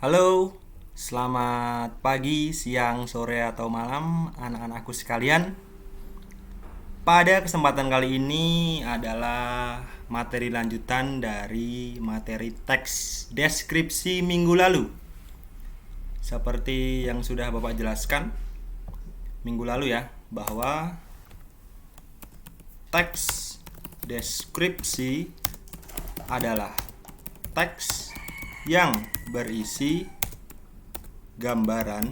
Halo, selamat pagi, siang, sore, atau malam anak-anakku sekalian. Pada kesempatan kali ini adalah materi lanjutan dari materi teks deskripsi minggu lalu. Seperti yang sudah Bapak jelaskan minggu lalu ya, bahwa teks deskripsi adalah teks yang berisi gambaran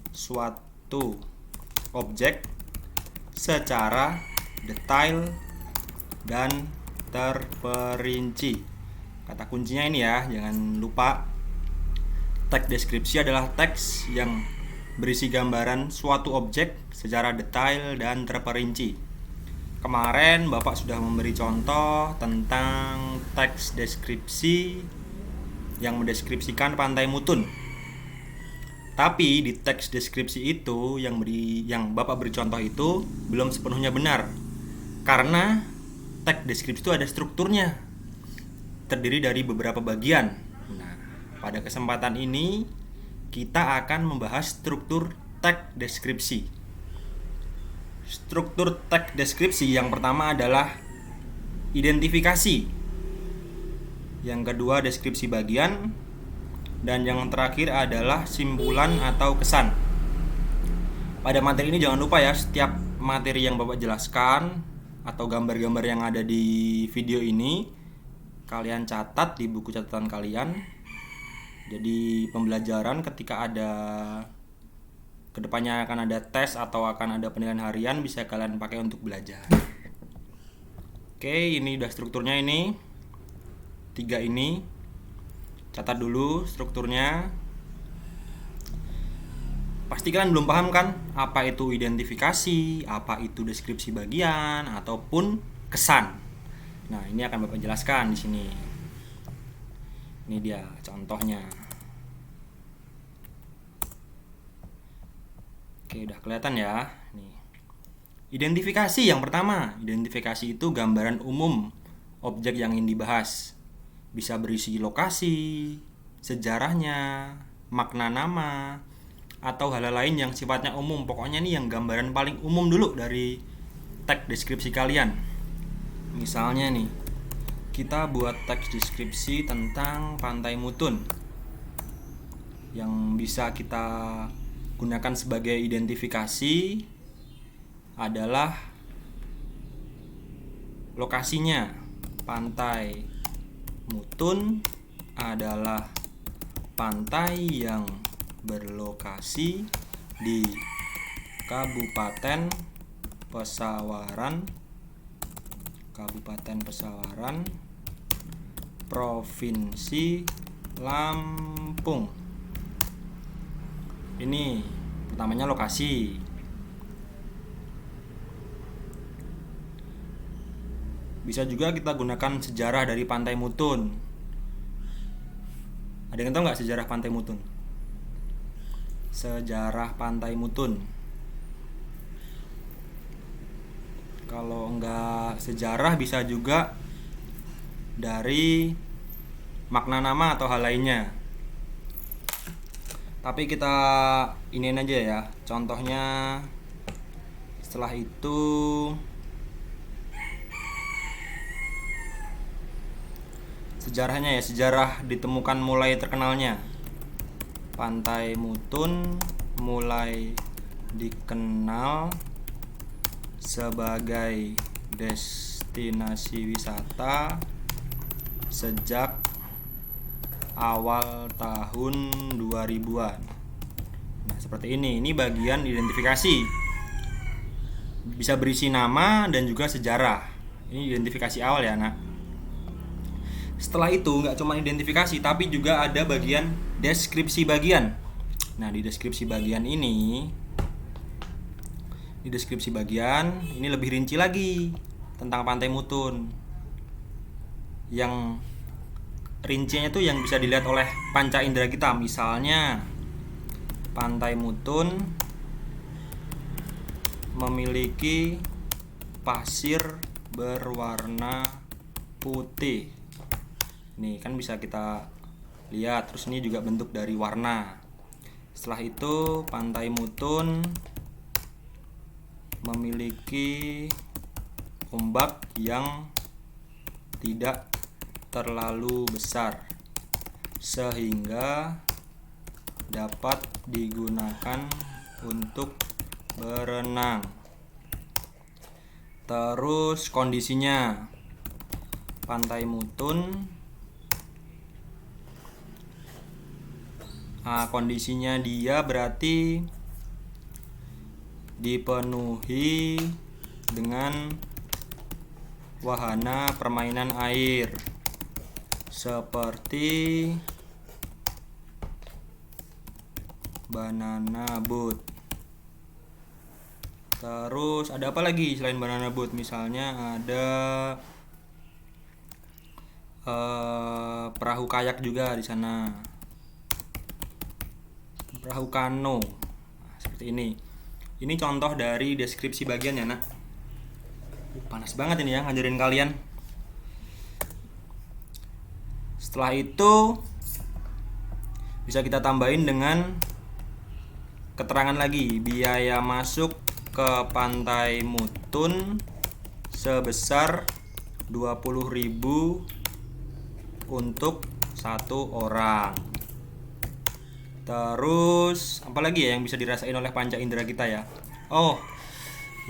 suatu objek secara detail dan terperinci. Kata kuncinya ini ya, jangan lupa. Teks deskripsi adalah teks yang berisi gambaran suatu objek secara detail dan terperinci. Kemarin Bapak sudah memberi contoh tentang teks deskripsi yang mendeskripsikan Pantai Mutun. Tapi di teks deskripsi itu yang Bapak beri contoh itu belum sepenuhnya benar. Karena teks deskripsi itu ada strukturnya. Terdiri dari beberapa bagian. Nah, pada kesempatan ini kita akan membahas struktur teks deskripsi. Struktur teks deskripsi yang pertama adalah identifikasi. Yang kedua deskripsi bagian. Dan yang terakhir adalah simpulan atau kesan. Pada materi ini jangan lupa ya, setiap materi yang Bapak jelaskan atau gambar-gambar yang ada di video ini kalian catat di buku catatan kalian. Jadi pembelajaran ketika ada kedepannya akan ada tes atau akan ada penilaian harian bisa kalian pakai untuk belajar. Oke, ini udah strukturnya ini. 3 ini. Catat dulu strukturnya. Pasti kalian belum paham kan apa itu identifikasi, apa itu deskripsi bagian ataupun kesan. Nah, ini akan Bapak jelaskan di sini. Ini dia contohnya. Oke, udah kelihatan ya. Nih. Identifikasi yang pertama. Identifikasi itu gambaran umum objek yang ingin dibahas. Bisa berisi lokasi, sejarahnya, makna nama, atau hal lain yang sifatnya umum. Pokoknya nih yang gambaran paling umum dulu dari teks deskripsi kalian. Misalnya nih, kita buat teks deskripsi tentang Pantai Mutun. Yang bisa kita gunakan sebagai identifikasi adalah lokasinya. Pantai Mutun adalah pantai yang berlokasi di Kabupaten Pesawaran, Provinsi Lampung. Ini pertamanya lokasi. Bisa juga kita gunakan sejarah dari Pantai Mutun. Ada yang tahu nggak sejarah Pantai Mutun? Sejarah Pantai Mutun. Kalau nggak sejarah bisa juga dari makna nama atau hal lainnya. Tapi kita iniin aja ya. Contohnya setelah itu sejarahnya ya, sejarah ditemukan mulai terkenalnya. Pantai Mutun mulai dikenal sebagai destinasi wisata sejak awal tahun 2000-an. Nah, seperti ini. Ini bagian identifikasi. Bisa berisi nama dan juga sejarah. Ini identifikasi awal ya, Nak. Setelah itu nggak cuma identifikasi tapi juga ada bagian deskripsi bagian. Nah, di deskripsi bagian ini lebih rinci lagi tentang Pantai Mutun. Yang rinciannya tuh yang bisa dilihat oleh panca indera kita. Misalnya Pantai Mutun memiliki pasir berwarna putih. Nih kan bisa kita Lihat, terus ini juga bentuk dari warna. Setelah itu Pantai Mutun memiliki ombak yang tidak terlalu besar sehingga dapat digunakan untuk berenang. Terus kondisinya Pantai Mutun, kondisinya dia berarti dipenuhi dengan wahana permainan air seperti banana boat. Terus ada apa lagi selain banana boat? Misalnya ada perahu kayak juga di sana, perahu kano. Nah, seperti ini. Ini contoh dari deskripsi bagian ya, Nak. Panas banget ini ya ngajarin kalian. Setelah itu bisa kita tambahin dengan keterangan lagi. Biaya masuk ke Pantai Mutun sebesar 20.000 untuk satu orang. Terus apalagi ya yang bisa dirasain oleh panca indera kita ya? Oh,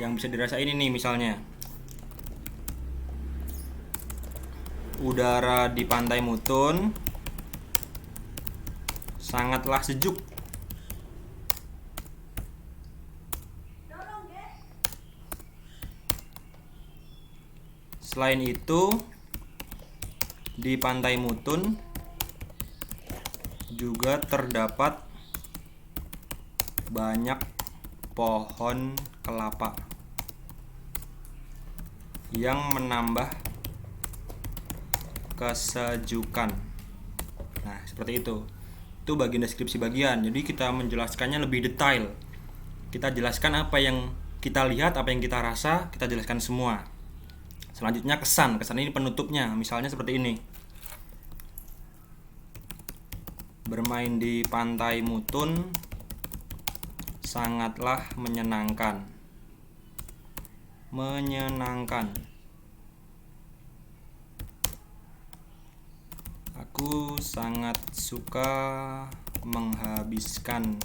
yang bisa dirasain ini misalnya udara di Pantai Mutun sangatlah sejuk. Selain itu, di Pantai Mutun juga terdapat banyak pohon kelapa yang menambah kesejukan. Nah, seperti itu. Itu bagian deskripsi bagian. Jadi kita menjelaskannya lebih detail. Kita jelaskan apa yang kita lihat, apa yang kita rasa, kita jelaskan semua. Selanjutnya kesan. Kesan ini penutupnya. Misalnya seperti ini. Bermain di Pantai Mutun sangatlah menyenangkan. Menyenangkan. Aku sangat suka menghabiskan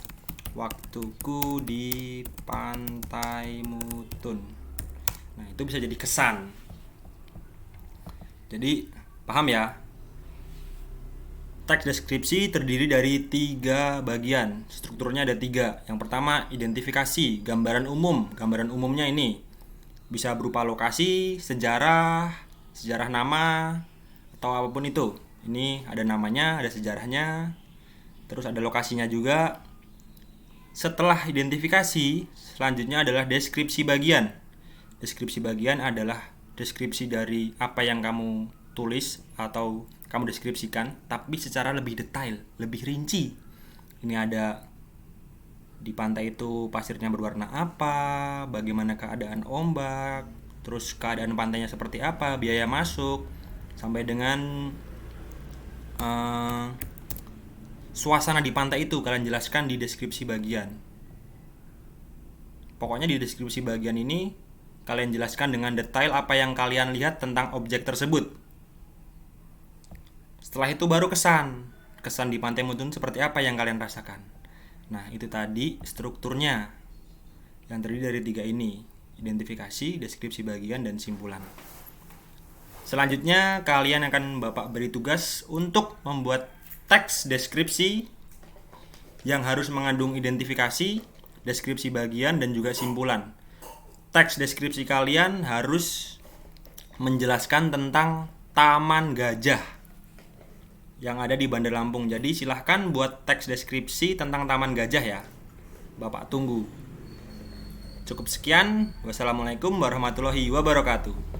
waktuku di Pantai Mutun. Nah, itu bisa jadi kesan. Jadi, paham ya? Teks deskripsi terdiri dari 3 bagian. Strukturnya ada 3. Yang pertama, identifikasi, gambaran umum. Gambaran umumnya ini bisa berupa lokasi, sejarah nama, atau apapun itu. Ini ada namanya, ada sejarahnya, terus ada lokasinya juga. Setelah identifikasi, selanjutnya adalah deskripsi bagian. Deskripsi bagian adalah deskripsi dari apa yang kamu tulis atau kamu deskripsikan, tapi secara lebih detail, lebih rinci. Ini ada di pantai itu pasirnya berwarna apa, bagaimana keadaan ombak, terus keadaan pantainya seperti apa, biaya masuk, sampai dengan suasana di pantai itu kalian jelaskan di deskripsi bagian. Pokoknya di deskripsi bagian ini kalian jelaskan dengan detail apa yang kalian lihat tentang objek tersebut. Setelah itu baru kesan. Kesan di Pantai Mutun seperti apa yang kalian rasakan. Nah, itu tadi strukturnya yang terdiri dari 3 ini. Identifikasi, deskripsi bagian, dan simpulan. Selanjutnya kalian akan Bapak beri tugas untuk membuat teks deskripsi yang harus mengandung identifikasi, deskripsi bagian, dan juga simpulan. Teks deskripsi kalian harus menjelaskan tentang Taman Gajah yang ada di Bandar Lampung. Jadi silahkan buat teks deskripsi tentang Taman Gajah ya. Bapak tunggu. Cukup sekian. Wassalamualaikum warahmatullahi wabarakatuh.